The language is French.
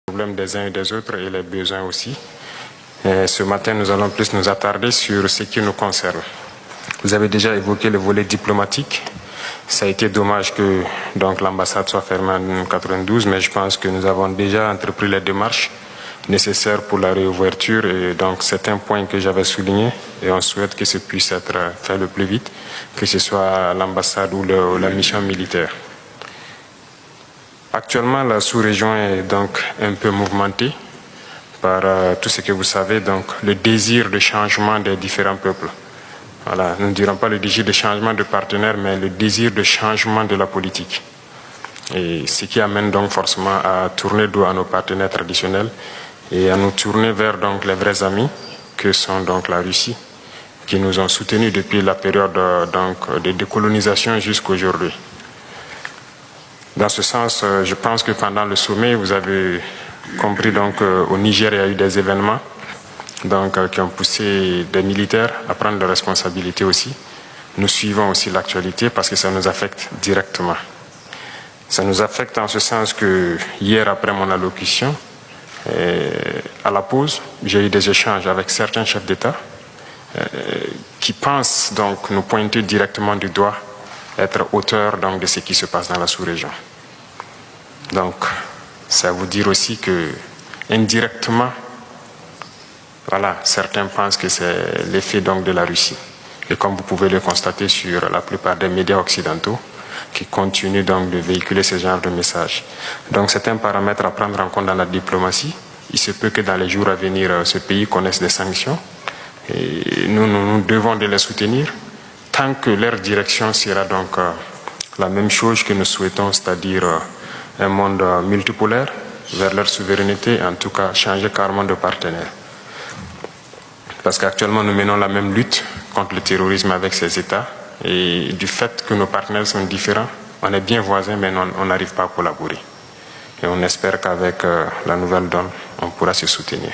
problèmes des uns et des autres et les besoins aussi. Et ce matin, nous allons plus nous attarder sur ce qui nous concerne. Vous avez déjà évoqué le volet diplomatique. Ça a été dommage que l'ambassade soit fermée en 1992, mais je pense que nous avons déjà entrepris les démarches nécessaires pour la réouverture. Et donc, c'est un point que j'avais souligné et on souhaite que ce puisse être fait le plus vite, que ce soit l'ambassade ou la mission militaire. Actuellement, la sous-région est donc un peu mouvementée par tout ce que vous savez, donc le désir de changement des différents peuples. Voilà, nous ne dirons pas le désir de changement de partenaire, mais le désir de changement de la politique. Et ce qui amène donc forcément à tourner dos à nos partenaires traditionnels et à nous tourner vers donc les vrais amis que sont donc la Russie, qui nous ont soutenus depuis la période de décolonisation jusqu'à aujourd'hui. Dans ce sens, je pense que pendant le sommet, vous avez compris au Niger, il y a eu des événements qui ont poussé des militaires à prendre des responsabilités aussi. Nous suivons aussi l'actualité parce que ça nous affecte directement. Ça nous affecte en ce sens que hier, après mon allocution, à la pause, j'ai eu des échanges avec certains chefs d'État qui pensent donc nous pointer directement du doigt, être auteurs de ce qui se passe dans la sous-région. Donc, ça veut dire aussi que indirectement, voilà, certains pensent que c'est l'effet de la Russie. Et comme vous pouvez le constater sur la plupart des médias occidentaux qui continuent de véhiculer ce genre de messages. Donc c'est un paramètre à prendre en compte dans la diplomatie. Il se peut que dans les jours à venir, ce pays connaisse des sanctions. Et nous devons de les soutenir tant que leur direction sera la même chose que nous souhaitons, c'est-à-dire un monde multipolaire vers leur souveraineté, en tout cas changer carrément de partenaire. Parce qu'actuellement, nous menons la même lutte contre le terrorisme avec ces États. Et du fait que nos partenaires sont différents, on est bien voisins, mais on n'arrive pas à collaborer. Et on espère qu'avec la nouvelle donne, on pourra se soutenir.